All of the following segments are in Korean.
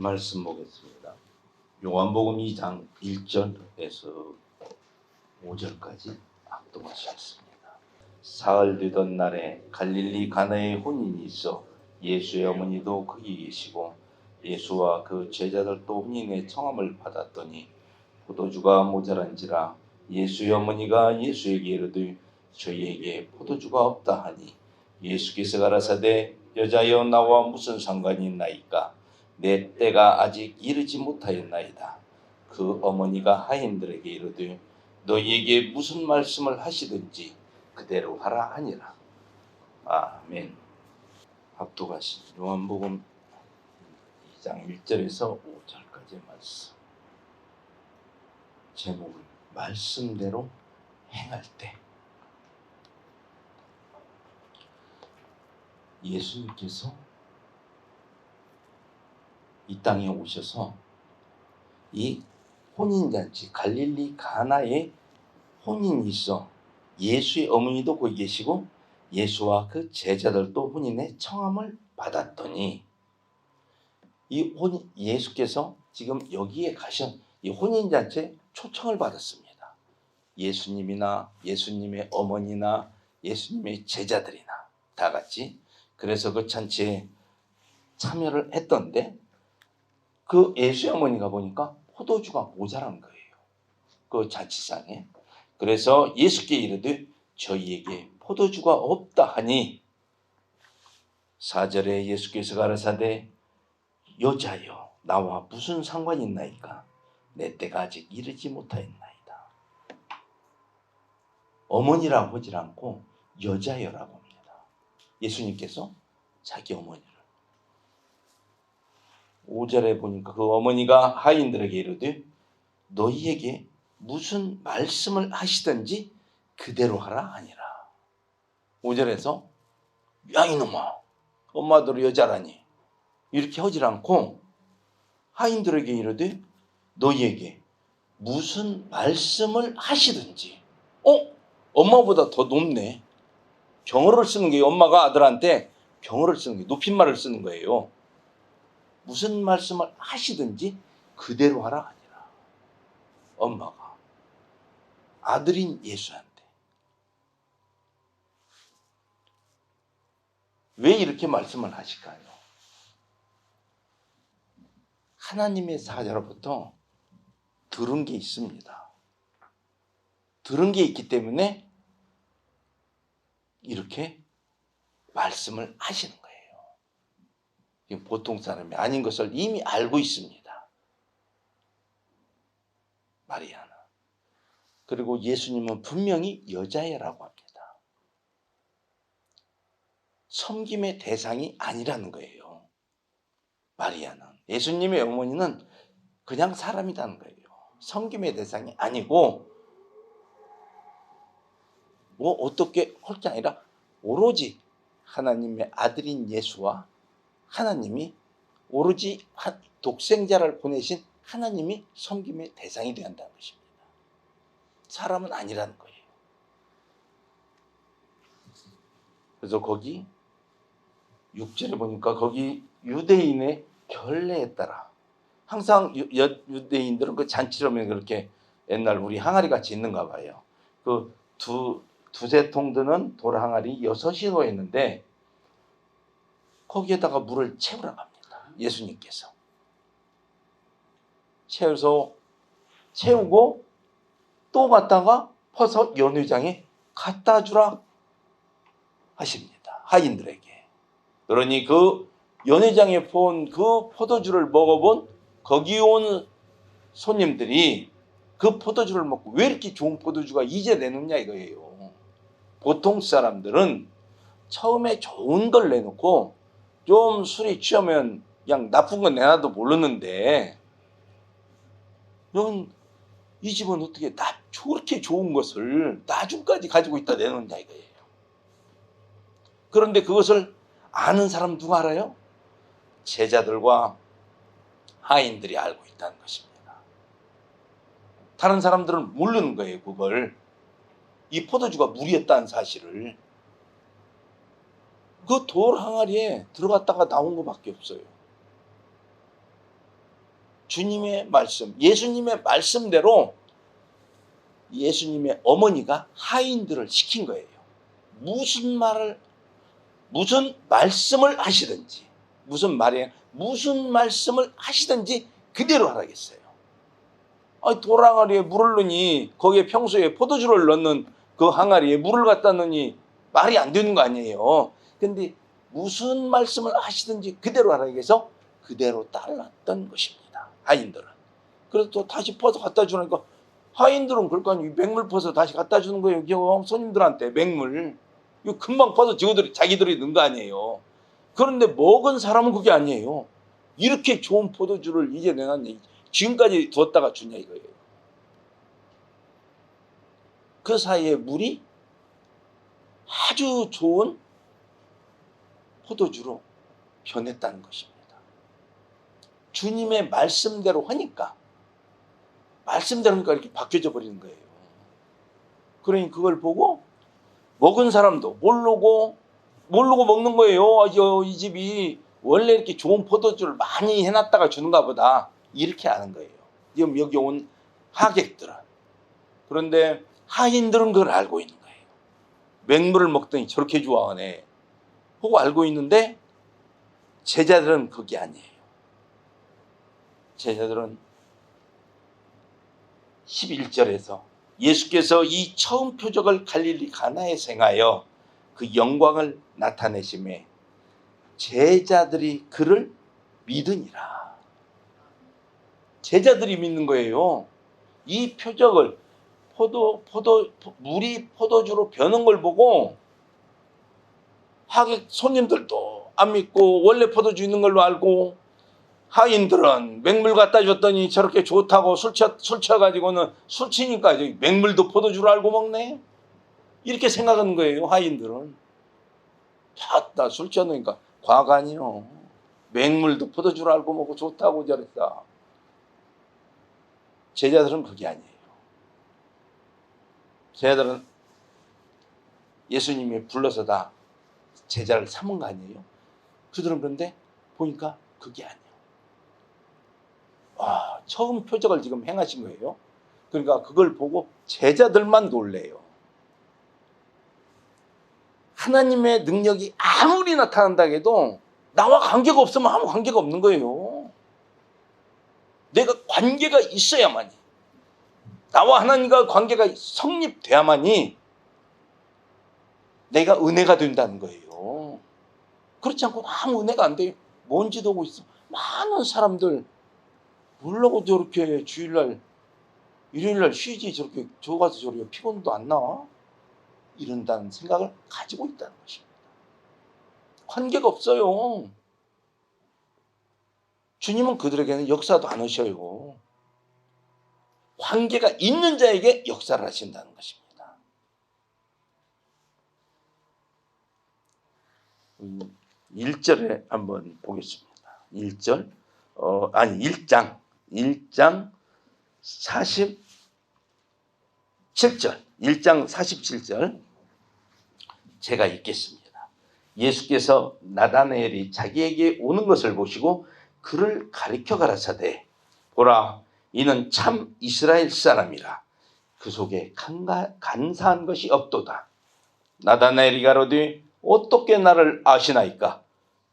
말씀 보겠습니다. 요한복음 2장 1절에서 5절까지 합독하시겠습니다. 사흘 되던 날에 갈릴리 가나에 혼인이 있어 예수의 어머니도 거기 계시고 예수와 그 제자들도 혼인의 청함을 받았더니 포도주가 모자란지라 예수의 어머니가 예수에게 이르되 저희에게 포도주가 없다 하니 예수께서 가라사대 여자여 나와 무슨 상관이 있나이까 내 때가 아직 이르지 못하였나이다. 그 어머니가 하인들에게 이르되 너희에게 무슨 말씀을 하시든지 그대로 하라 하니라. 아멘. 합독하신 요한복음 2장 1절에서 5절까지의 말씀. 제목을 말씀대로 행할 때. 예수님께서 이 땅에 오셔서 이 혼인잔치 갈릴리 가나에 혼인이 있어 예수의 어머니도 거기 계시고 예수와 그 제자들도 혼인의 청함을 받았더니 예수께서 지금 여기에 가신 이 혼인잔치에 초청을 받았습니다. 예수님이나 예수님의 어머니나 예수님의 제자들이나 다 같이 그래서 그 잔치에 참여를 했던데 그 예수의 어머니가 보니까 포도주가 모자란 거예요. 그 잔치상에. 그래서 예수께 이르되 저희에게 포도주가 없다 하니 4절에 예수께서 가라사대 여자여 나와 무슨 상관이 있나이까 내 때가 아직 이르지 못하였나이다. 어머니라고 하지 않고 여자여라고 합니다. 예수님께서 자기 어머니를 5절에 보니까 그 어머니가 하인들에게 이르되 너희에게 무슨 말씀을 하시든지 그대로 하라 하니라. 5절에서 야 이놈아 엄마들 여자라니 이렇게 하지 않고 하인들에게 이르되 너희에게 무슨 말씀을 하시든지 엄마보다 더 높네. 병어를 쓰는 게 엄마가 아들한테 병어를 쓰는 게 높임말을 쓰는 거예요. 무슨 말씀을 하시든지 그대로 하라 하니라. 엄마가 아들인 예수한테 왜 이렇게 말씀을 하실까요? 하나님의 사자로부터 들은 게 있습니다. 들은 게 있기 때문에 이렇게 말씀을 하시는 거예요. 보통 사람이 아닌 것을 이미 알고 있습니다. 마리아는. 그리고 예수님은 분명히 여자애라고 합니다. 섬김의 대상이 아니라는 거예요. 마리아는. 예수님의 어머니는 그냥 사람이라는 거예요. 섬김의 대상이 아니고 뭐 어떻게 할 게 아니라 오로지 하나님의 아들인 예수와 하나님이 오로지 독생자를 보내신 하나님이 섬김의 대상이 되어야 한다는 것입니다. 사람은 아니라는 거예요. 그래서 거기 6절에 보니까 거기 유대인의 결례에 따라 항상 유대인들은 그 잔치를 하면 그렇게 옛날 우리 항아리 같이 있는가 봐요. 그 두세 통 드는 돌 항아리 6이 있는데 거기에다가 물을 채우라고 합니다. 예수님께서. 채우고 또 갖다가 퍼서 연회장에 갖다 주라 하십니다. 하인들에게. 그러니 그 연회장에 본 그 포도주를 먹어본 거기 온 손님들이 그 포도주를 먹고 왜 이렇게 좋은 포도주가 이제 내놓냐 이거예요. 보통 사람들은 처음에 좋은 걸 내놓고 좀 술이 취하면 그냥 나쁜 건 내놔도 모르는데 이 집은 어떻게 저렇게 좋은 것을 나중까지 가지고 있다 내놓냐 이거예요. 그런데 그것을 아는 사람 누가 알아요? 제자들과 하인들이 알고 있다는 것입니다. 다른 사람들은 모르는 거예요. 그걸. 이 포도주가 물이었다는 사실을. 그 돌 항아리에 들어갔다가 나온 것밖에 없어요. 주님의 말씀, 예수님의 말씀대로 예수님의 어머니가 하인들을 시킨 거예요. 무슨 말씀을 하시든지, 무슨 말씀을 하시든지 그대로 하라겠어요. 도랑아리에 물을 넣으니 거기에 평소에 포도주를 넣는 그 항아리에 물을 갖다 넣으니 말이 안 되는 거 아니에요. 근데 무슨 말씀을 하시든지 그대로 하라고 해서 그대로 따랐던 것입니다. 하인들은. 그래서 또 다시 퍼서 갖다 주니까 하인들은 그럴 거 아니에요. 맹물 퍼서 다시 갖다 주는 거예요. 손님들한테 맹물. 이거 금방 퍼서 자기들이 넣은 거 아니에요. 그런데 먹은 사람은 그게 아니에요. 이렇게 좋은 포도주를 이제 내놨네. 지금까지 뒀다가 주냐 이거예요. 그 사이에 물이 아주 좋은 포도주로 변했다는 것입니다. 주님의 말씀대로 하니까 이렇게 바뀌어져 버리는 거예요. 그러니 그걸 보고 먹은 사람도 모르고 먹는 거예요. 이 집이 원래 이렇게 좋은 포도주를 많이 해놨다가 주는가 보다. 이렇게 아는 거예요. 지금 여기 온 하객들은. 그런데 하인들은 그걸 알고 있는 거예요. 맹물을 먹더니 저렇게 좋아하네. 하고 알고 있는데 제자들은 그게 아니에요. 제자들은 11절에서 예수께서 이 처음 표적을 갈릴리 가나에서 행하여 그 영광을 나타내심에 제자들이 그를 믿으니라. 제자들이 믿는 거예요. 이 표적을 물이 포도주로 변한 걸 보고 하객 손님들도 안 믿고 원래 포도주 있는 걸로 알고 하인들은 맹물 갖다 줬더니 저렇게 좋다고 술 취해가지고는 술 취니까 맹물도 포도주로 알고 먹네. 이렇게 생각하는 거예요. 하인들은. 다 술 취하니까 과간이요. 맹물도 포도주로 알고 먹고 좋다고 저랬다. 제자들은 그게 아니에요. 제자들은 예수님이 불러서 다 제자를 삼은 거 아니에요? 그들은 그런데 보니까 그게 아니에요. 처음 표적을 지금 행하신 거예요. 그러니까 그걸 보고 제자들만 놀래요. 하나님의 능력이 아무리 나타난다 해도 나와 관계가 없으면 아무 관계가 없는 거예요. 내가 관계가 있어야만이, 나와 하나님과 관계가 성립돼야만이 내가 은혜가 된다는 거예요. 그렇지 않고 아무 은혜가 안 돼요. 뭔 짓 하고 있어. 많은 사람들 뭐라고 저렇게 주일날 일요일날 쉬지 저렇게 저 가서 저렇게 피곤도 안 나와? 이런다는 생각을 가지고 있다는 것입니다. 관계가 없어요. 주님은 그들에게는 역사도 안 하셔요. 관계가 있는 자에게 역사를 하신다는 것입니다. 1절에 한번 보겠습니다. 1절, 1장 47절, 1장 47절 제가 읽겠습니다. 예수께서 나다나엘이 자기에게 오는 것을 보시고 그를 가리켜 가라사대, 보라, 이는 참 이스라엘 사람이라. 그 속에 간사한 것이 없도다. 나다나엘이 가로되 어떻게 나를 아시나이까?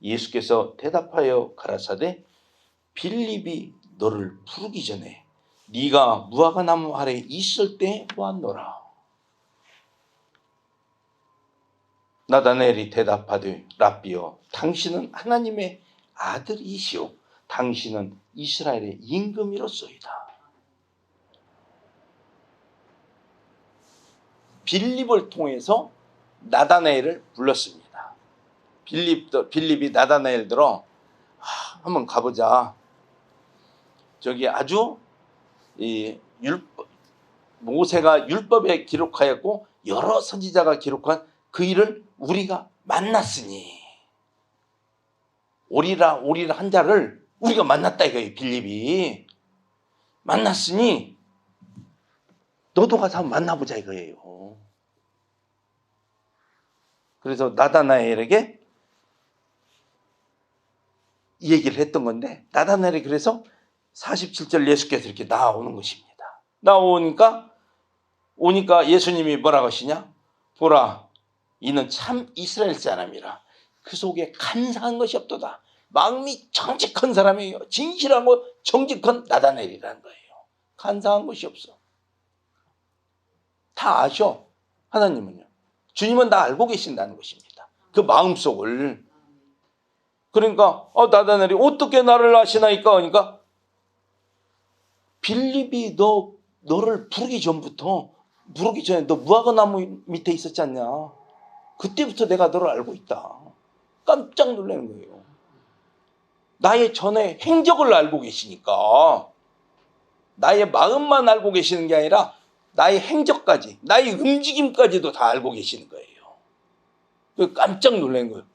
예수께서 대답하여 가라사대, 빌립이 너를 부르기 전에 네가 무화과 나무 아래 있을 때 보았노라. 나다나엘이 대답하되 랍비여, 당신은 하나님의 아들이시오. 당신은 이스라엘의 임금이로소이다. 빌립을 통해서 나다나엘을 불렀습니다. 빌립이 나다나엘들어 한번 가보자. 저기 아주 모세가 율법에 기록하였고 여러 선지자가 기록한 그 일을 우리가 만났으니, 오리라 한 자를 우리가 만났다 이거예요. 빌립이 만났으니 너도 가서 한번 만나보자 이거예요. 그래서 나다나엘에게 이 얘기를 했던 건데, 나다나엘이 그래서 47절 예수께서 이렇게 나오는 것입니다. 오니까 예수님이 뭐라고 하시냐? 보라, 이는 참 이스라엘 사람이라. 그 속에 간사한 것이 없도다. 마음이 정직한 사람이에요. 진실하고 정직한 나다넬이라는 거예요. 간사한 것이 없어. 다 아셔. 하나님은요. 주님은 다 알고 계신다는 것입니다. 그 마음속을. 그러니까 나다넬이 어떻게 나를 아시나이까 하니까 빌립이 너를 부르기 전에 너 무화과나무 밑에 있었지 않냐. 그때부터 내가 너를 알고 있다. 깜짝 놀라는 거예요. 나의 전에 행적을 알고 계시니까 나의 마음만 알고 계시는 게 아니라 나의 행적까지, 나의 움직임까지도 다 알고 계시는 거예요. 깜짝 놀란 거예요.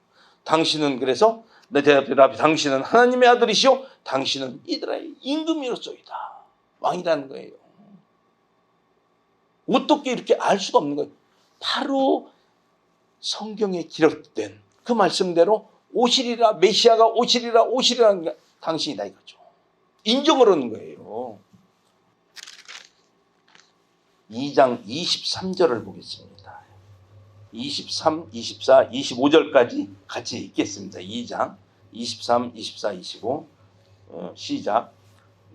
당신은 그래서 내 대답이 당신은 하나님의 아들이시오. 당신은 이스라엘 임금이로소이다. 왕이라는 거예요. 어떻게 이렇게 알 수가 없는 거예요. 바로 성경에 기록된 그 말씀대로 오시리라, 메시아가 오시리라는 게 당신이다 이거죠. 인정을 하는 거예요. 2장 23절을 보겠습니다. 23, 24, 25절까지 같이 읽겠습니다. 2장 23, 24, 25 시작.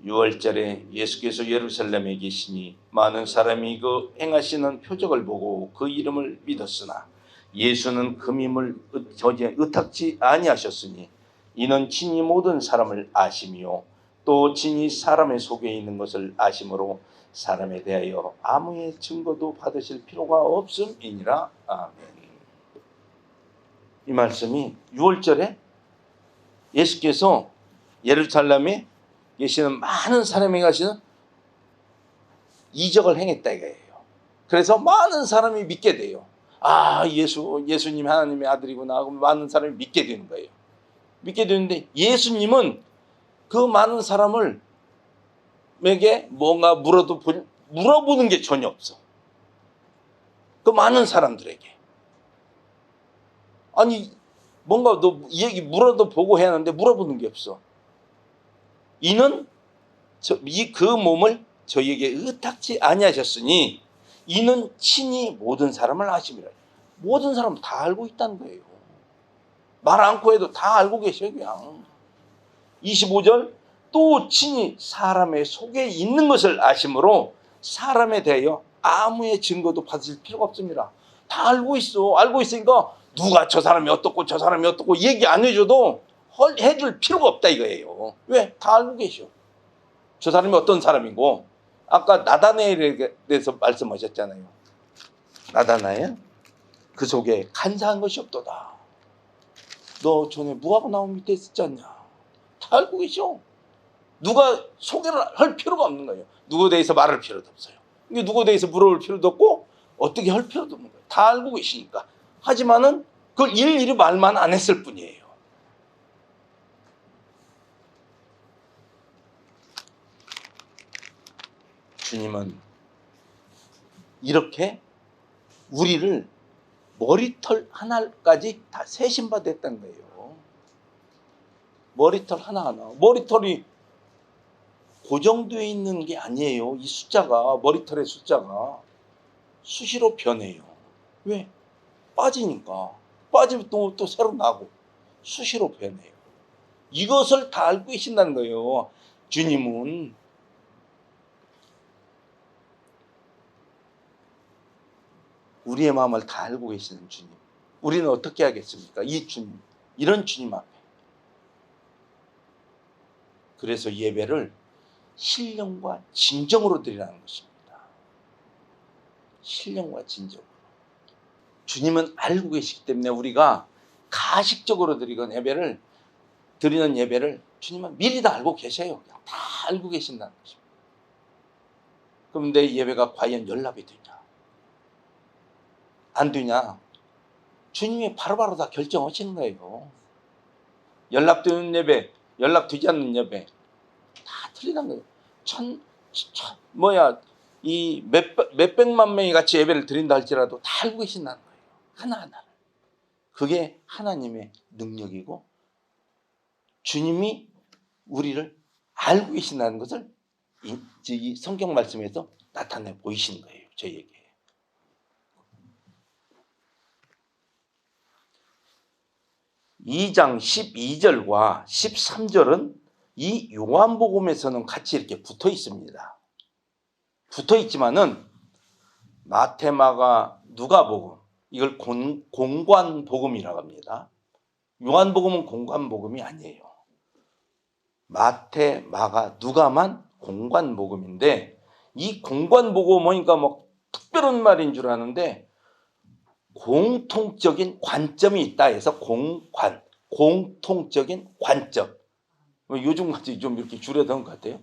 6월절에 예수께서 예루살렘에 계시니 많은 사람이 그 행하시는 표적을 보고 그 이름을 믿었으나 예수는 금임을 저지에 의탁지 아니하셨으니 이는 친히 모든 사람을 아심이요 또 친히 사람의 속에 있는 것을 아심으로 사람에 대하여 아무의 증거도 받으실 필요가 없음이니라. 아멘. 이 말씀이 6월절에 예수께서 예루살렘에 계시는 많은 사람이 가시는 이적을 행했다 이거예요. 그래서 많은 사람이 믿게 돼요. 예수님 하나님의 아들이구나 하고 많은 사람이 믿게 되는 거예요. 믿게 되는데 예수님은 그 많은 사람을 에게 뭔가 물어보는 게 전혀 없어. 그 많은 사람들에게. 아니 뭔가 너 얘기 물어보고 해야 하는데 물어보는 게 없어. 이는 그 몸을 저희에게 의탁지 아니하셨으니 이는 친히 모든 사람을 아심이라. 모든 사람 다 알고 있다는 거예요. 말 않고 해도 다 알고 계셔요 그냥. 25절 또 친히 사람의 속에 있는 것을 아심으로 사람에 대하여 아무의 증거도 받으실 필요가 없습니다. 다 알고 있어. 알고 있으니까 누가 저 사람이 어떻고 저 사람이 어떻고 얘기 안 해줘도 해줄 필요가 없다 이거예요. 왜? 다 알고 계셔. 저 사람이 어떤 사람이고 아까 나다나엘에 대해서 말씀하셨잖아요. 나다나엘? 그 속에 간사한 것이 없도다. 너 전에 무화과나무 밑에 있었지 않냐. 다 알고 계셔. 누가 소개를 할 필요가 없는 거예요. 누구에 대해서 말할 필요도 없어요. 누구에 대해서 물어볼 필요도 없고 어떻게 할 필요도 없는 거예요. 다 알고 계시니까. 하지만은 그걸 일일이 말만 안 했을 뿐이에요. 주님은 이렇게 우리를 머리털 하나까지 다 세심받았다는 거예요. 머리털 하나하나. 머리털이 고정되어 있는 게 아니에요. 이 숫자가, 머리털의 숫자가 수시로 변해요. 왜? 빠지니까. 빠지면 또 새로 나고 수시로 변해요. 이것을 다 알고 계신다는 거예요. 주님은. 우리의 마음을 다 알고 계시는 주님. 우리는 어떻게 하겠습니까? 이 주님, 이런 주님 앞에. 그래서 예배를 신령과 진정으로 드리라는 것입니다. 신령과 진정으로. 주님은 알고 계시기 때문에 우리가 가식적으로 드리는 예배를 주님은 미리 다 알고 계셔요. 다 알고 계신다는 것입니다. 그럼 내 예배가 과연 연락이 되냐? 안 되냐? 주님이 바로바로 다 결정하시는 거예요. 연락되는 예배, 연락되지 않는 예배 다 틀리다는 거예요. 이 몇백만 명이 같이 예배를 드린다 할지라도 다 알고 계신다는 거예요. 하나하나를. 그게 하나님의 능력이고 주님이 우리를 알고 계신다는 것을 이 성경 말씀에서 나타내 보이시는 거예요. 저희에게. 이 장 12절과 13절은 이 요한복음에서는 같이 이렇게 붙어 있습니다. 붙어 있지만은 마태, 마가, 누가복음 이걸 공관복음이라고 합니다. 요한복음은 공관복음이 아니에요. 마태, 마가, 누가만 공관복음인데 이 공관복음 뭐니까 뭐 특별한 말인 줄 아는데 공통적인 관점이 있다 해서 공관, 공통적인 관점. 요즘 같이 좀 이렇게 줄여던 것 같아요.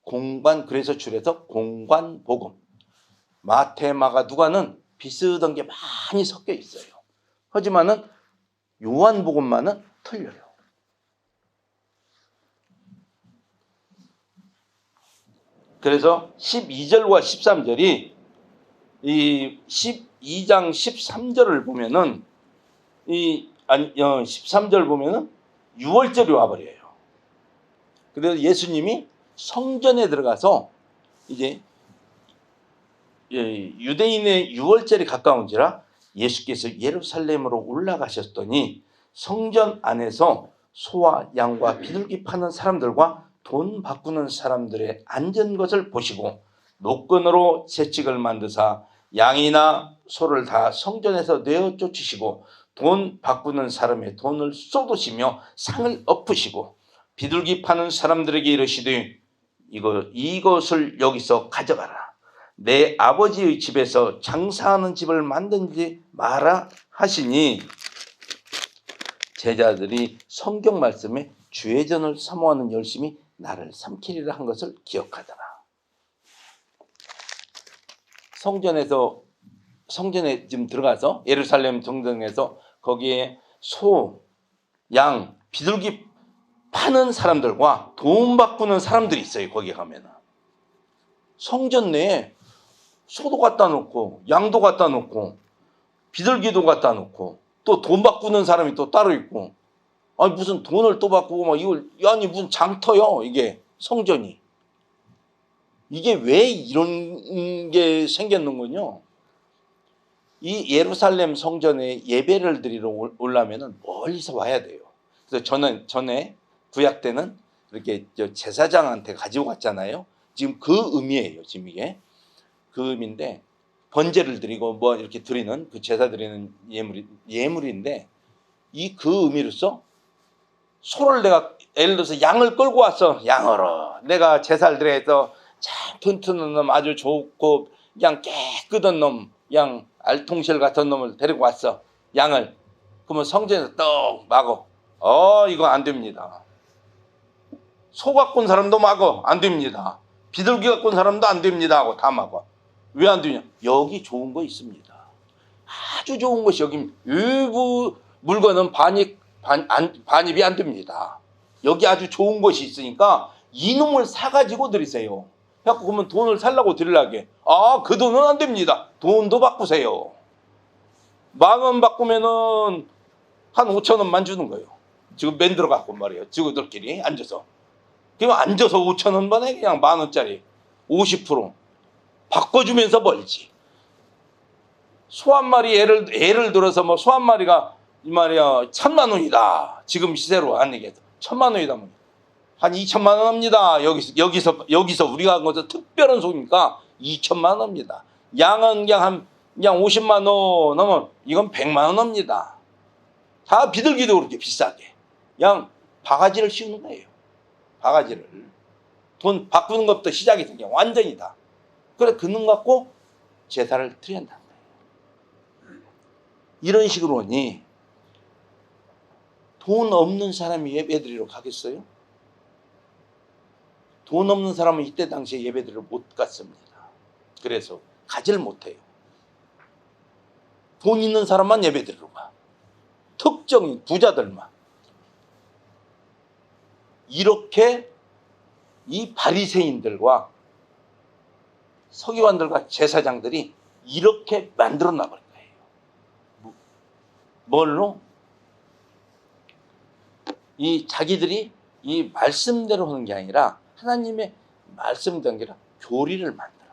공관, 그래서 줄여서 공관복음. 마태, 마가, 누가는 비슷한 게 많이 섞여 있어요. 하지만은 요한복음만은 틀려요. 그래서 12절과 13절이 이 12장 13절을 보면은 13절 보면은 6월절이 와버려요. 그래서 예수님이 성전에 들어가서 이제 유대인의 6월절이 가까운지라 예수께서 예루살렘으로 올라가셨더니 성전 안에서 소와 양과 비둘기 파는 사람들과 돈 바꾸는 사람들의 앉은 것을 보시고 노끈으로 채찍을 만드사 양이나 소를 다 성전에서 내어 쫓으시고 돈 바꾸는 사람의 돈을 쏟으시며 상을 엎으시고 비둘기 파는 사람들에게 이르시되 이것을 여기서 가져가라. 내 아버지의 집에서 장사하는 집을 만들지 마라 하시니 제자들이 성경 말씀에 주의전을 사모하는 열심이 나를 삼키리라 한 것을 기억하더라. 성전에 지금 들어가서 예루살렘 정등에서 거기에 소, 양, 비둘기 파는 사람들과 돈 바꾸는 사람들이 있어요. 거기 가면은 성전 내에 소도 갖다 놓고 양도 갖다 놓고 비둘기도 갖다 놓고 또 돈 바꾸는 사람이 또 따로 있고 아니 무슨 돈을 또 바꾸고 막 이걸 아니 무슨 장터요 이게 성전이 이게 왜 이런 게 생겼는군요. 이 예루살렘 성전에 예배를 드리러 오려면은 멀리서 와야 돼요. 그래서 저는 전에 구약 때는 이렇게 제사장한테 가지고 갔잖아요. 지금 그 의미예요. 지금 이게 그 의미인데 번제를 드리고 뭐 이렇게 드리는 그 제사 드리는 예물인데 이 그 의미로서 소를 내가 예를 들어서 양을 끌고 왔어. 양으로 내가 제사를 드려서 참 튼튼한 놈 아주 좋고 양 깨끗한 놈 양 알통실 같은 놈을 데리고 왔어. 양을 그러면 성전에서 떡 마고 이거 안 됩니다. 소 갖고 온 사람도 마고 안 됩니다. 비둘기 갖고 온 사람도 안 됩니다 하고 다 마고. 왜 안 되냐? 여기 좋은 거 있습니다. 아주 좋은 것이 여기 일부 물건은 반입이 안 됩니다. 여기 아주 좋은 것이 있으니까 이놈을 사가지고 드리세요. 그래갖고 그러면 돈을 살라고 드리려게 그 돈은 안 됩니다. 돈도 바꾸세요. 10,000원 바꾸면은 한 5,000원만 주는 거예요. 지금 맨 들어갖고 말이에요. 지구들끼리 앉아서. 그럼 앉아서 5,000원 번에 그냥 10,000원짜리 50% 바꿔주면서 벌지. 소 한 마리 예를 들어서 뭐 소 한 마리가 이 말이야 1,000,000원이다. 지금 시세로 안 얘기해서 1,000,000원이다. 한 2,000,000원 합니다. 여기서 우리가 한 것은 특별한 소니까 2,000,000원 합니다. 양은 그냥 50만 원 넘으면 이건 100만 원 합니다. 다 비둘기도 그렇게 비싸게. 그냥 바가지를 씌우는 거예요. 바가지를. 돈 바꾸는 것부터 시작이 된 게 완전히 다. 그래 그 놈 갖고 제사를 드린다는 거예요. 이런 식으로 하니 돈 없는 사람이 예배드리러 가겠어요? 돈 없는 사람은 이때 당시에 예배드리러 못 갔습니다. 그래서 가지를 못해요. 돈 있는 사람만 예배드리러 가. 특정인 부자들만. 이렇게 이 바리새인들과 서기관들과 제사장들이 이렇게 만들어 놔버린 거예요. 뭘로? 이 자기들이 이 말씀대로 하는 게 아니라 하나님의 말씀이 아니라 교리를 만들어.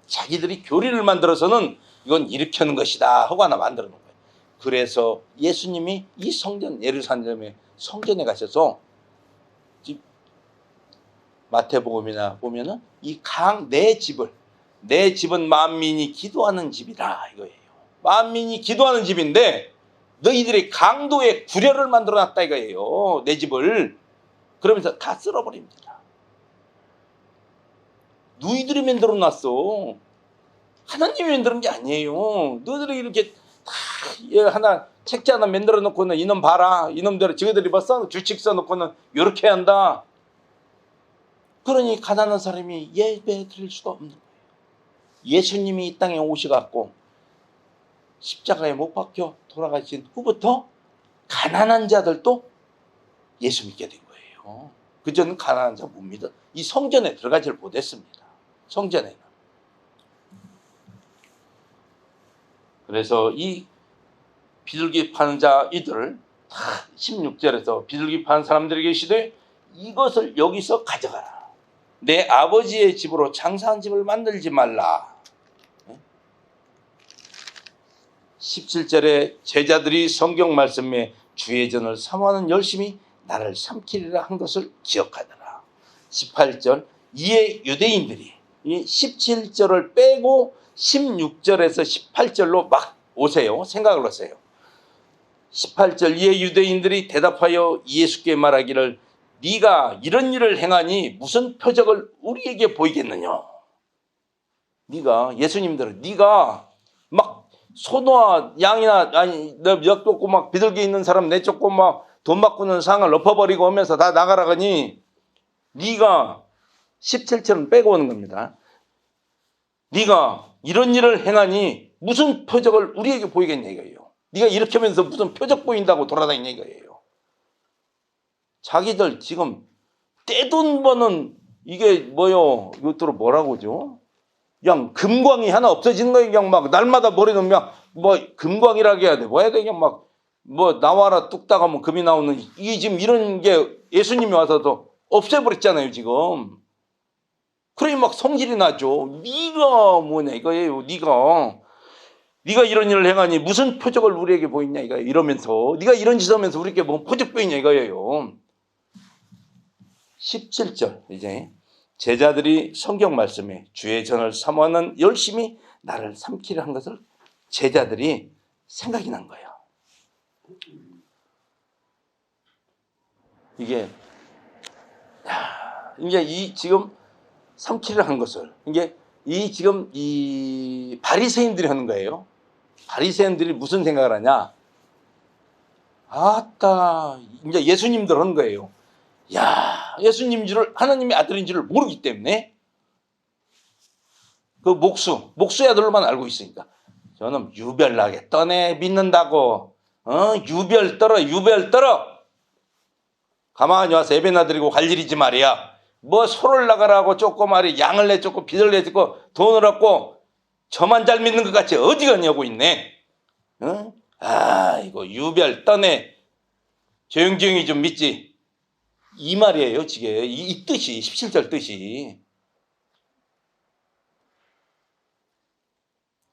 자기들이 교리를 만들어서는 이건 일으키는 것이다 하고 하나 만들어 놓은 거예요. 그래서 예수님이 이 성전, 예루살렘의 성전에 가셔서 마태복음이나 보면은 내 집은 만민이 기도하는 집이라 이거예요. 만민이 기도하는 집인데 너희들이 강도의 구려를 만들어 놨다 이거예요. 내 집을. 그러면서 다 쓸어버립니다. 너희들이 만들어 놨어. 하나님이 만드는 게 아니에요. 너희들이 이렇게 다 하나 책자 하나 만들어 놓고는 이놈 봐라. 이놈들은 저희들이 뭐 규칙 써놓고는 이렇게 한다. 그러니 가난한 사람이 예배 드릴 수가 없는 거예요. 예수님이 이 땅에 오셔갖고 십자가에 못 박혀 돌아가신 후부터 가난한 자들도 예수 믿게 된 거예요. 그전은 가난한 자 못 믿어. 이 성전에 들어가지를 못했습니다. 성전에는. 그래서 이 비둘기 파는 자 이들을 다 16절에서 비둘기 파는 사람들이 계시되 이것을 여기서 가져가라. 내 아버지의 집으로 장사한 집을 만들지 말라. 17절에 제자들이 성경 말씀에 주의 전을 사모하는 열심히 나를 삼키리라 한 것을 기억하더라. 18절 이에 유대인들이 이 17절을 빼고 16절에서 18절로 막 오세요. 생각을 하세요. 18절 이에 유대인들이 대답하여 예수께 말하기를 네가 이런 일을 행하니 무슨 표적을 우리에게 보이겠느냐. 네가 예수님들은 네가 막 소나 양이나 아니 너 엿쫓고 막 비둘기 있는 사람 내쫓고 막 돈 바꾸는 상을 엎어버리고 오면서 다 나가라가니 네가 17절은 빼고 오는 겁니다. 네가 이런 일을 행하니 무슨 표적을 우리에게 보이겠냐 이거예요. 네가 이렇게 하면서 무슨 표적 보인다고 돌아다니냐 이거예요. 자기들 지금 떼돈 버는 이게 뭐요? 이것들은 뭐라고 하죠? 그냥 금광이 하나 없어지는 거예요. 그냥 막 날마다 머리 넣으면 뭐 금광이라고 해야 돼. 뭐 해야 돼? 그냥 막 뭐 나와라 뚝딱 하면 금이 나오는 이게 지금 이런 게 예수님이 와서도 없애버렸잖아요 지금. 그러니 막 성질이 나죠. 네가 뭐냐 이거예요. 네가 이런 일을 행하니 무슨 표적을 우리에게 보이냐 이거예요. 이러면서 네가 이런 짓을 하면서 우리에게 뭐 표적 보이냐 이거예요. 17절 이제 제자들이 성경 말씀에 주의 전을 사모하는 열심히 나를 삼키려 한 것을 제자들이 생각이 난 거예요. 이게 이 지금 삼키려 한 것을 이게 지금 이 바리새인들이 하는 거예요. 바리새인들이 무슨 생각을 하냐? 아따 이제 예수님들 하는 거예요. 야, 예수님 줄을 하나님의 아들인 줄을 모르기 때문에 그 목수의 아들로만 알고 있으니까 저는 유별나게 떠내 믿는다고 유별 떨어 가만히 와서 예배나 드리고 갈 일이지 말이야. 뭐 소를 나가라고 쫓고 말이 양을 내쫓고 빚을 내쫓고 돈을 얻고 저만 잘 믿는 것 같이 어디 가냐고 있네. 이거 유별 떠내 조용조용히 좀 믿지. 이 말이에요, 지게. 이 뜻이, 17절 뜻이.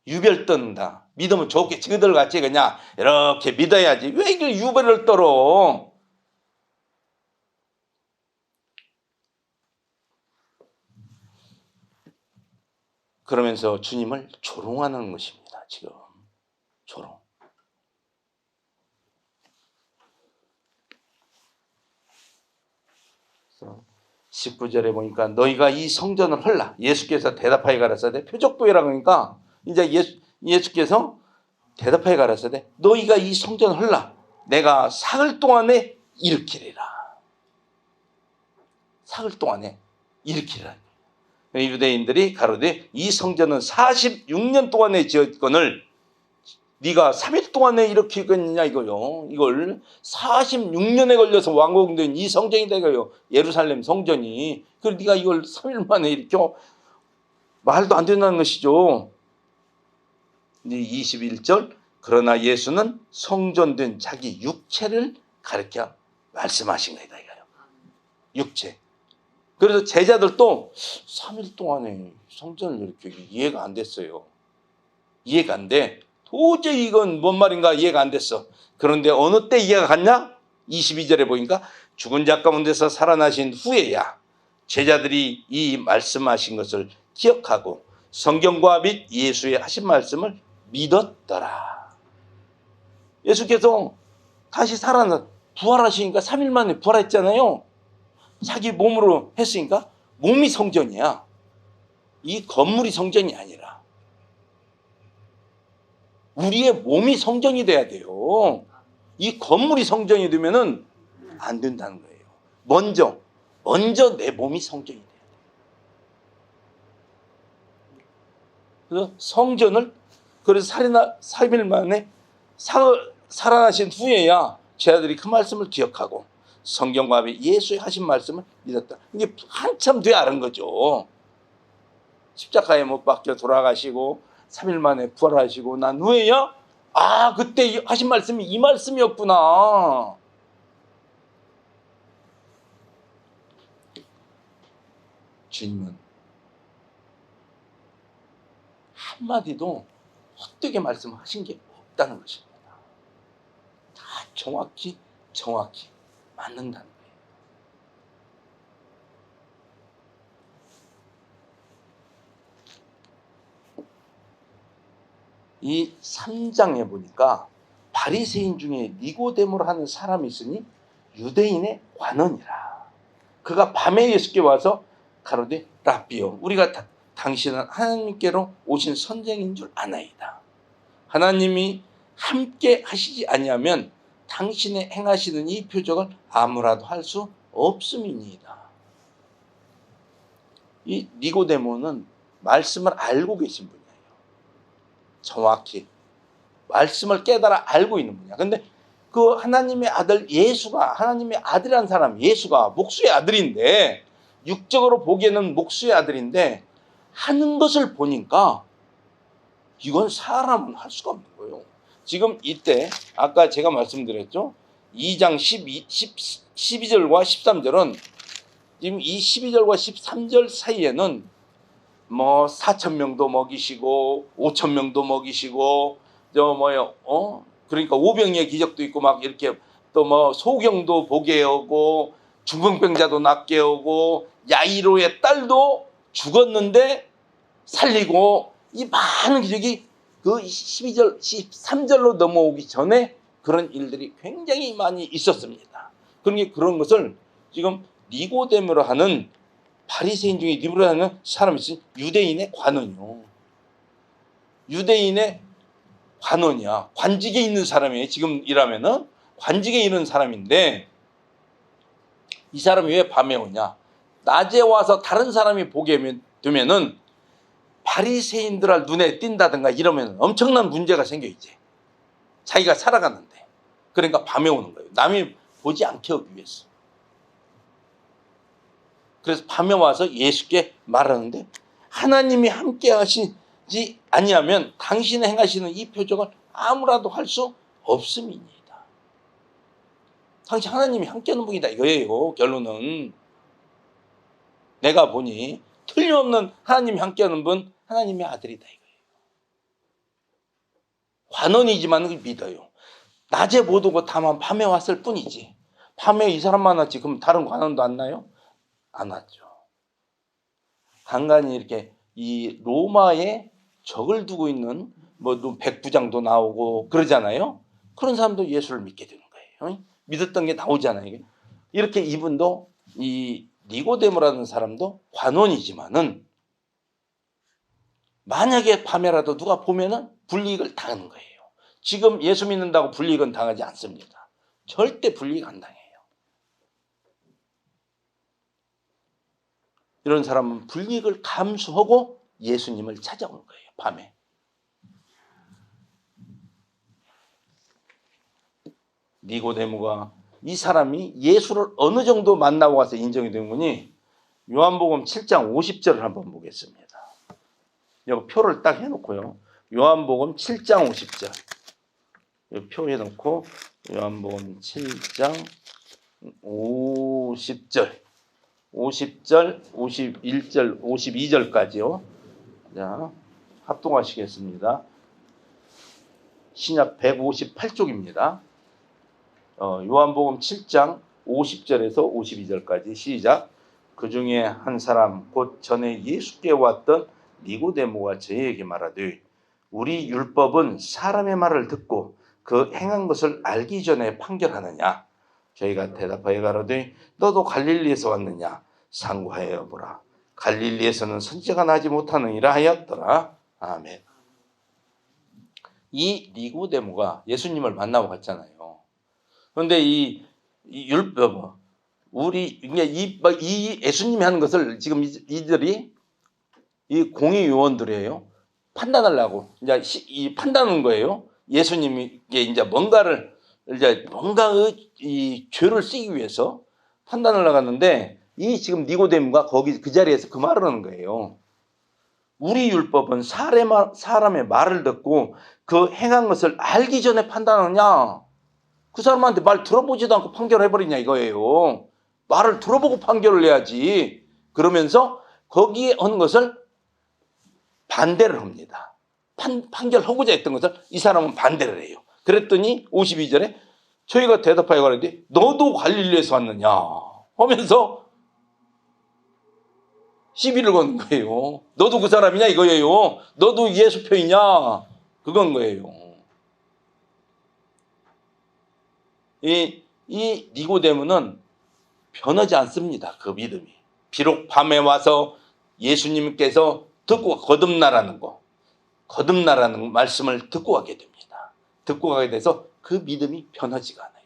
유별 떤다. 믿으면 좋게 지그들 같이 그냥 이렇게 믿어야지. 왜 이걸 유별을 떨어? 그러면서 주님을 조롱하는 것입니다, 지금. 조롱. 19절에 보니까 너희가 이 성전을 헐라. 예수께서 대답하여 가라사대 표적 보이라고 하니까 이제 예수께서 대답하여 가라사대 너희가 이 성전을 헐라. 내가 사흘 동안에 일으키리라. 사흘 동안에 일으키리라. 유대인들이 가로되 이 성전은 46년 동안에 지었거늘 네가 3일 동안에 일으키겠느냐 이거요. 이걸 46년에 걸려서 완공된 이 성전이다 이거요. 예루살렘 성전이. 그걸 네가 이걸 3일 만에 일으켜? 말도 안 된다는 것이죠. 21절 그러나 예수는 성전된 자기 육체를 가리켜 말씀하신 거다 이거요. 육체. 그래서 제자들도 3일 동안에 성전을 이렇게 이해가 안 됐어요. 이해가 안 돼. 도저히 이건 뭔 말인가 이해가 안 됐어. 그런데 어느 때 이해가 갔냐? 22절에 보니까 죽은 자 가운데서 살아나신 후에야 제자들이 이 말씀하신 것을 기억하고 성경과 및 예수의 하신 말씀을 믿었더라. 예수께서 다시 부활하시니까 3일 만에 부활했잖아요. 자기 몸으로 했으니까 몸이 성전이야. 이 건물이 성전이 아니라 우리의 몸이 성전이 돼야 돼요. 이 건물이 성전이 되면은 안 된다는 거예요. 먼저 내 몸이 성전이 돼야 돼요. 그래서 성전을 그래서 3일 만에 살아나신 후에야 제자들이 그 말씀을 기억하고 성경과 예수의 하신 말씀을 믿었다. 이게 한참 뒤에 알은 거죠. 십자가에 못 박혀 돌아가시고 3일 만에 부활하시고 난 후에야 그때 하신 말씀이 이 말씀이었구나. 주님은 한마디도 헛되게 말씀하신 게 없다는 것입니다. 다 정확히 맞는다는 거예요. 이 3장에 보니까 바리새인 중에 니고데모로 하는 사람이 있으니 유대인의 관원이라. 그가 밤에 예수께 와서 가로되 라삐요 우리가 당신은 하나님께로 오신 선생인 줄 아나이다. 하나님이 함께 하시지 아니하면 당신의 행하시는 이 표적을 아무라도 할 수 없음이니이다. 이 니고데모는 말씀을 알고 계신 분이에요. 정확히 말씀을 깨달아 알고 있는 분이야. 근데 그 하나님의 아들 예수가 하나님의 아들이라는 사람 예수가 목수의 아들인데 육적으로 보기에는 목수의 아들인데 하는 것을 보니까 이건 사람은 할 수가 없는 거예요. 지금 이때 아까 제가 말씀드렸죠. 2장 12절과 13절은 지금 이 12절과 13절 사이에는 뭐 4,000명도 먹이시고 5,000명도 먹이시고 그러니까 오병이의 기적도 있고 막 이렇게 또 뭐 소경도 보게 하고 중풍병자도 낫게 하고 야이로의 딸도 죽었는데 살리고 이 많은 기적이 그 12절 13절로 넘어오기 전에 그런 일들이 굉장히 많이 있었습니다. 그러니 그런 것을 지금 니고데모로 하는 바리새인 중에 니고데모로 하는 사람이 있으니 유대인의 관원이요. 유대인의 관원이야. 관직에 있는 사람이에요. 지금 이라면은 관직에 있는 사람인데 이 사람이 왜 밤에 오냐? 낮에 와서 다른 사람이 보게 되면은 바리새인들 눈에 띈다든가 이러면 엄청난 문제가 생겨 이제. 자기가 살아가는데. 그러니까 밤에 오는 거예요. 남이 보지 않게 하기 위해서. 그래서 밤에 와서 예수께 말하는데 하나님이 함께 하시지 아니하면 당신이 행하시는 이 표적을 아무라도 할 수 없음이니이다. 당신 하나님이 함께 하는 분이다 이거예요. 결론은 내가 보니 틀림없는 하나님이 함께 하는 분 하나님의 아들이다 이거예요. 관원이지만 믿어요. 낮에 못 오고 다만 밤에 왔을 뿐이지. 밤에 이 사람 만났지 그럼 다른 관원도 안 나요? 안 왔죠. 간간히 이렇게 이 로마에 적을 두고 있는 뭐 백부장도 나오고 그러잖아요. 그런 사람도 예수를 믿게 되는 거예요. 믿었던 게 나오잖아요. 이렇게 이분도 이 니고데모라는 사람도 관원이지만은 만약에 밤에라도 누가 보면은 불이익을 당하는 거예요. 지금 예수 믿는다고 불이익은 당하지 않습니다. 절대 불이익 안 당해요. 이런 사람은 불이익을 감수하고 예수님을 찾아오는 거예요. 밤에. 니고데모가 이 사람이 예수를 어느 정도 만나고 와서 인정이 된 거니 요한복음 7장 50절을 한번 보겠습니다. 여기 표를 딱 해놓고요. 요한복음 7장 50절. 여기 표 해놓고 요한복음 7장 50절. 50절, 51절, 52절까지요. 자, 합동하시겠습니다. 신약 158쪽입니다. 요한복음 7장 50절에서 52절까지 시작. 그 중에 한 사람 곧 전에 예수께 왔던 니고데모가 저희에게 말하되 우리 율법은 사람의 말을 듣고 그 행한 것을 알기 전에 판결하느냐? 저희가 대답하여 가로되 너도 갈릴리에서 왔느냐? 상고하여 보라. 갈릴리에서는 선지자가 나지 못하느니라 하였더라. 아멘. 이 니고데모가 예수님을 만나고 갔잖아요. 그런데 이 율법, 이 예수님이 하는 것을 지금 이들이 이 공의요원들이에요. 판단하려고 이제 판단하는 거예요. 예수님이 이제 뭔가 이 죄를 쓰기 위해서 판단을 나갔는데 이 지금 니고데모가 거기 그 자리에서 그 말을 하는 거예요. 우리 율법은 사람의 말을 듣고 그 행한 것을 알기 전에 판단하느냐? 그 사람한테 말 들어보지도 않고 판결해버리냐 이거예요. 말을 들어보고 판결을 해야지. 그러면서 거기에 하는 것을 반대를 합니다. 판결하고자 했던 것을 이 사람은 반대를 해요. 그랬더니 52절에 저희가 대답하여 가는데 너도 갈릴리에서 왔느냐 하면서 시비를 거는 거예요. 너도 그 사람이냐 이거예요. 너도 예수표이냐 그건 거예요. 이 니고데모는 변하지 않습니다. 그 믿음이. 비록 밤에 와서 예수님께서 듣고 거듭나라는 말씀을 듣고 가게 됩니다. 듣고 가게 돼서 그 믿음이 변하지가 않아요.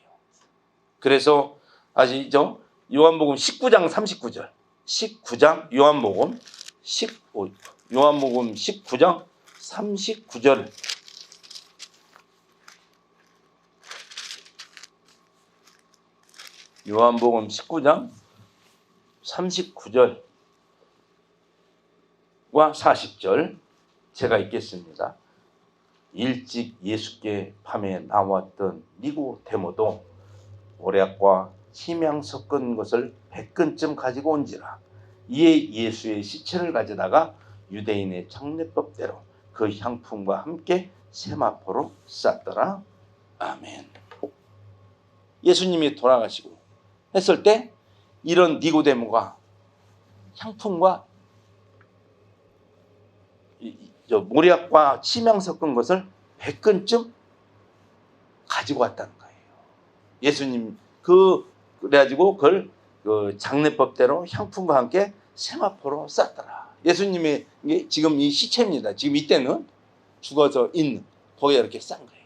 그래서 아시죠? 요한복음 19장 39절. 19장 요한복음 19장 39절. 요한복음 19장 39절과 40절 제가 읽겠습니다. 일찍 예수께 밤에 나왔던 니고데모도 모략과 침향 섞은 것을 100근쯤 가지고 온지라. 이에 예수의 시체를 가져다가 유대인의 장례법대로 그 향품과 함께 세마포로 쌌더라. 아멘. 예수님이 돌아가시고 했을 때 이런 니고데모가 향품과 모략과 침향 섞은 것을 100근쯤 가지고 왔다는 거예요. 예수님 그래가지고 그걸 그 장례법대로 향품과 함께 세마포로 쌌더라. 예수님이 지금 이 시체입니다. 지금 이때는 죽어져 있는 거기에 이렇게 싼 거예요.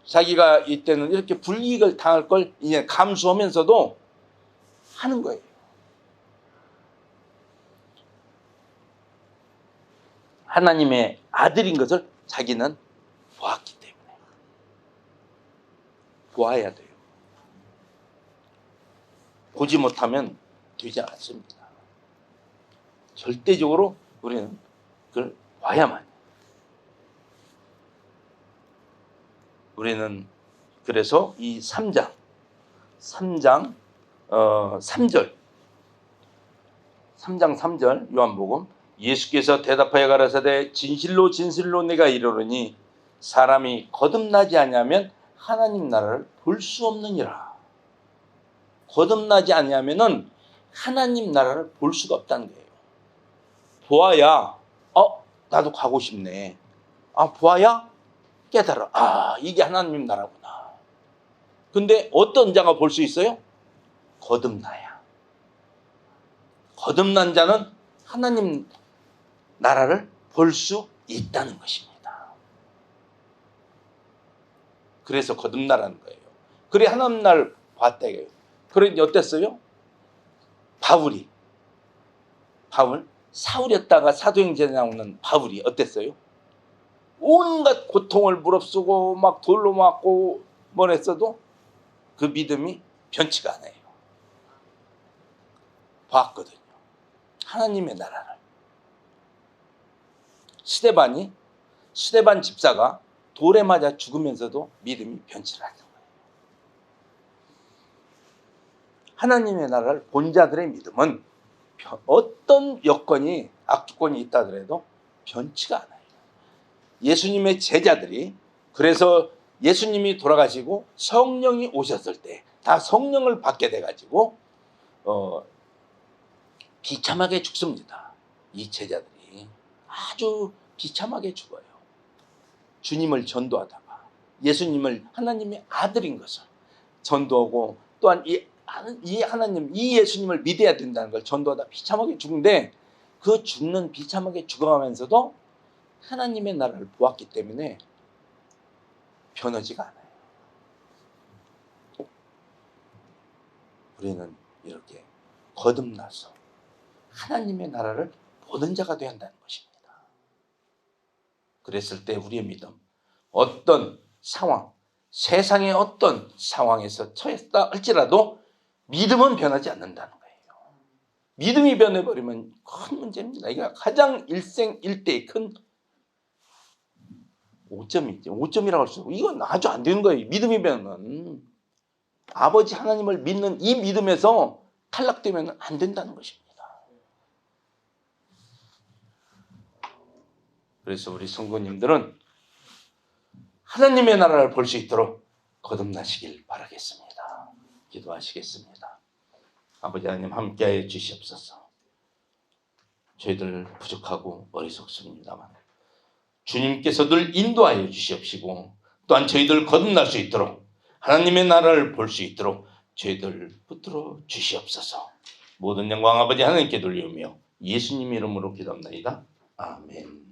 자기가 이때는 이렇게 불이익을 당할 걸 이제 감수하면서도 하는 거예요. 하나님의 아들인 것을 자기는 보았기 때문에 보아야 돼요. 보지 못하면 되지 않습니다. 절대적으로 우리는 그걸 봐야만 해요. 우리는 그래서 이 3장 3절 요한복음 예수께서 대답하여 가라사대 진실로 진실로 내가 이르노니 사람이 거듭나지 아니하면 하나님 나라를 볼 수 없느니라. 거듭나지 아니하면은 하나님 나라를 볼 수가 없다는 거예요. 보아야 나도 가고 싶네. 보아야 깨달아. 이게 하나님 나라구나. 근데 어떤 자가 볼 수 있어요? 거듭나야. 거듭난 자는 하나님 나라를 볼 수 있다는 것입니다. 그래서 거듭나라는 거예요. 그래 하나님 나라를 봤다 이거예요. 그러니 어땠어요? 사울이었다가 사도행전에 나오는 바울이 어땠어요? 온갖 고통을 무릅쓰고 막 돌로 맞고 뭘 했어도 그 믿음이 변치가 않아요. 봤거든요. 하나님의 나라를. 스데반 집사가 돌에 맞아 죽으면서도 믿음이 변치를 않는 거예요. 하나님의 나라를 본 자들의 믿음은 어떤 여건이 악조건이 있다 하더라도 변치가 않아요. 예수님의 제자들이 그래서 예수님이 돌아가시고 성령이 오셨을 때 다 성령을 받게 돼가지고 비참하게 죽습니다. 이 제자들이 아주 비참하게 죽어요. 주님을 전도하다가 예수님을 하나님의 아들인 것을 전도하고 또한 이 하나님, 이 예수님을 믿어야 된다는 걸 전도하다 비참하게 죽는데 그 죽는 비참하게 죽어가면서도 하나님의 나라를 보았기 때문에 변하지가 않아요. 우리는 이렇게 거듭나서 하나님의 나라를 보는 자가 되어야 한다는 것입니다. 그랬을 때 우리의 믿음, 어떤 상황, 세상의 어떤 상황에서 처했다 할지라도 믿음은 변하지 않는다는 거예요. 믿음이 변해버리면 큰 문제입니다. 이게 가장 일생일대의 큰 오점이죠. 오점이라고 할 수 없고 이건 아주 안 되는 거예요. 믿음이 변하면 아버지 하나님을 믿는 이 믿음에서 탈락되면 안 된다는 것입니다. 그래서 우리 성도님들은 하나님의 나라를 볼 수 있도록 거듭나시길 바라겠습니다. 기도하시겠습니다. 아버지 하나님 함께하여 주시옵소서. 저희들 부족하고 어리석습니다만 주님께서 늘 인도하여 주시옵시고 또한 저희들 거듭날 수 있도록 하나님의 나라를 볼 수 있도록 저희들 붙들어 주시옵소서. 모든 영광 아버지 하나님께 돌리오며 예수님 이름으로 기도합나이다. 아멘.